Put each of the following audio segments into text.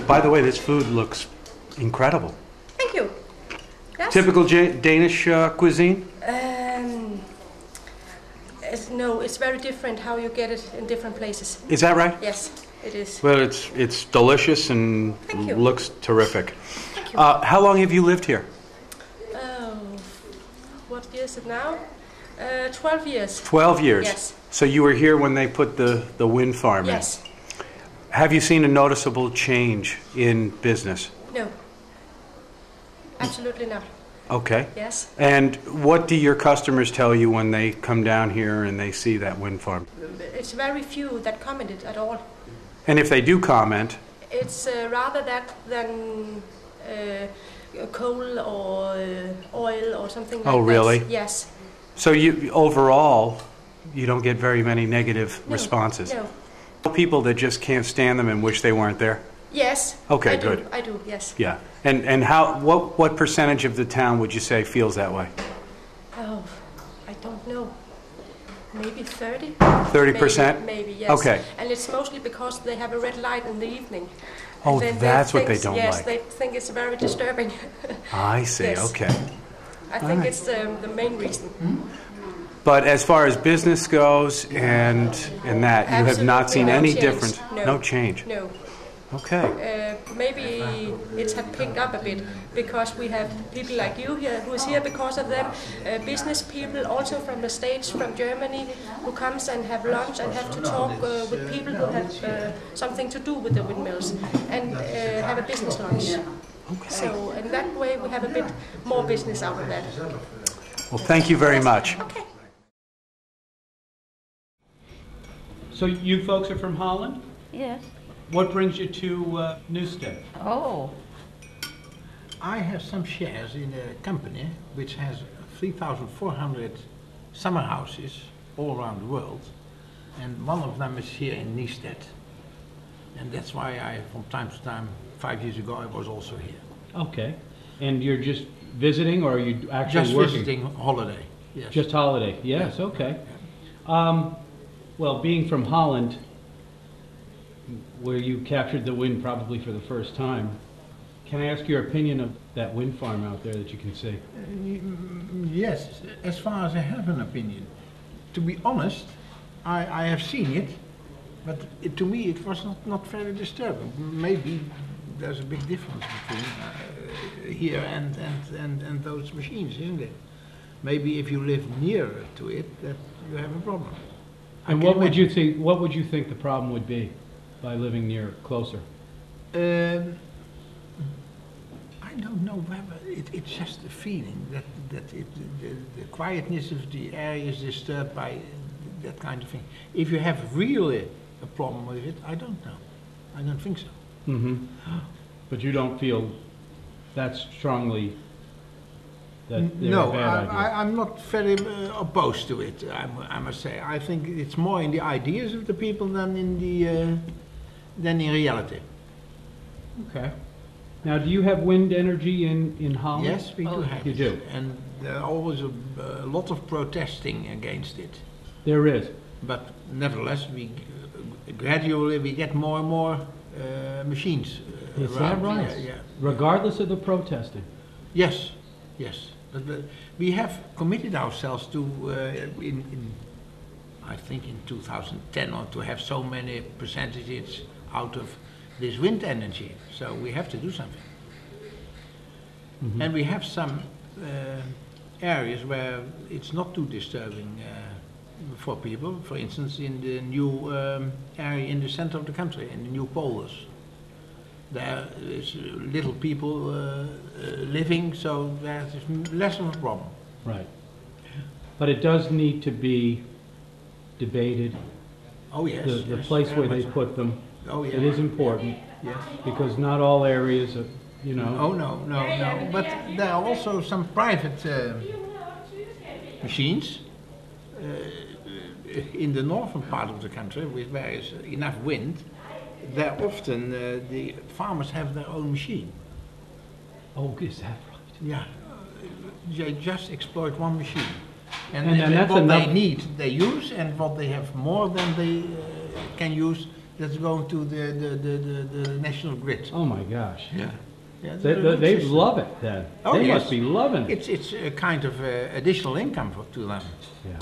By the way, this food looks incredible. Thank you. Yes. Typical Danish cuisine? No, it's very different how you get it in different places. Is that right? Yes, it is. Well, it's delicious and looks terrific. Thank you. How long have you lived here? What year is it now? 12 years. 12 years? Yes. So you were here when they put the wind farm in? Yes. Have you seen a noticeable change in business? No. Absolutely not. Okay. Yes. And what do your customers tell you when they come down here and they see that wind farm? It's very few that commented at all. And if they do comment? It's rather that than coal or oil or something like that. Oh, really? Yes. So overall, you don't get very many negative responses? No. People that just can't stand them and wish they weren't there? Yes. Okay, I good. I do, yes. Yeah. And what percentage of the town would you say feels that way? Oh, I don't know. Maybe 30? 30%? Maybe, yes. Okay. And it's mostly because they have a red light in the evening. Oh, that's what they don't like. like. Yes, they think it's very disturbing. I see, Yes. okay. I think it's the main reason. But as far as business goes and that, you have not seen no any change. difference? No. Change? No. Okay. Maybe it had picked up a bit because we have people like you here who is here because of them. Business people also from the States, from Germany, who comes and have lunch and have to talk with people who have something to do with the windmills and have a business lunch. Okay. So in that way we have a bit more business out of that. Well, thank you very much. Okay. So you folks are from Holland? Yes. What brings you to Newstead? Oh. I have some shares in a company which has 3,400 summer houses all around the world, and one of them is here in Newstead. And that's why from time to time, 5 years ago, I was also here. Okay. And you're just visiting, or are you actually just working? visiting holiday, yes. Just holiday, yes, Yeah. okay. Well, being from Holland, where you captured the wind probably for the first time, can I ask your opinion of that wind farm out there that you can see? Yes, as far as I have an opinion. To be honest, I have seen it, but to me it was not very disturbing. Maybe there's a big difference between here and those machines, isn't it? Maybe if you live nearer to it, that you have a problem. And what would you think? What would you think the problem would be by living near closer? I don't know whether it's just a feeling that the quietness of the area is disturbed by that kind of thing. If you have really a problem with it, I don't know. I don't think so. Mm-hmm. But you don't feel that strongly that they're no, a bad idea? I'm not very opposed to it, I must say. I think it's more in the ideas of the people than in reality. Okay. Now, do you have wind energy in Holland? Yes, we do have You it. do? And there are always a lot of protesting against it. There is. But nevertheless, gradually we get more and more machines. Is around that right? here, yeah. Regardless of the protesting? Yes, yes. But we have committed ourselves to, I think in 2010, or to have so many percentages out of this wind energy. So we have to do something. Mm-hmm. And we have some areas where it's not too disturbing for people. For instance, in the new area in the center of the country, in the new polders. There is little people living, so there's less of a problem. Right. But it does need to be debated. Oh yes. The yes, place very where they much. put them. Oh yeah. It is important Yes. because not all areas, are, you know. Oh no. But there are also some private machines in the northern part of the country, where there is enough wind. There often the farmers have their own machine. Oh, is that right? Yeah, they just exploit one machine, And then that's what enough. they need they use, and what they have more than they can use, that's going to the national grid. Oh my gosh. Yeah. Yeah, They love it then. Oh, They yes. must be loving it. It's a kind of additional income to them. Yeah,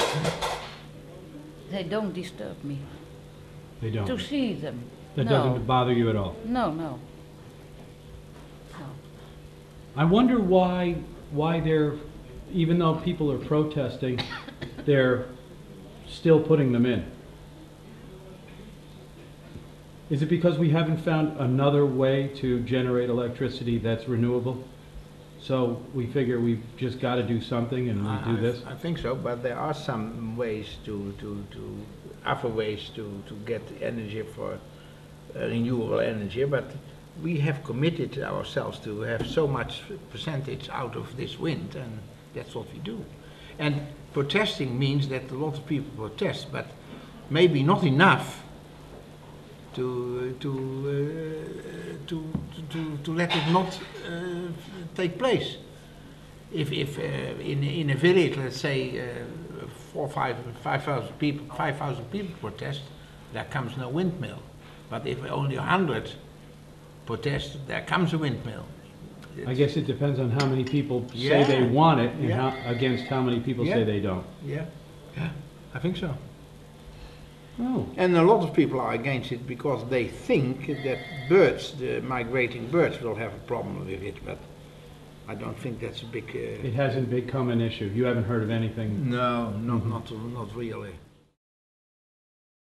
They don't disturb me they to don't. see them. That No. doesn't bother you at all. No, no. No. I wonder why they're, even though people are protesting, they're still putting them in. Is it because we haven't found another way to generate electricity that's renewable? So we figure we've just got to do something and we do this? I think so, but there are some ways other ways to get energy for renewable energy, but we have committed ourselves to have so much percentage out of this wind, and that's what we do. And protesting means that a lot of people protest, but maybe not enough to let it not take place. If in a village, let's say 5,000 people protest, there comes no windmill. But if only 100 protest, there comes a windmill. I guess it depends on how many people say Yeah. they want it and Yeah. against how many people Yeah. say they don't. Yeah, I think so. Oh, And a lot of people are against it because they think that birds, the migrating birds, will have a problem with it. But I don't think that's a big. it hasn't become an issue. You haven't heard of anything? No, not really.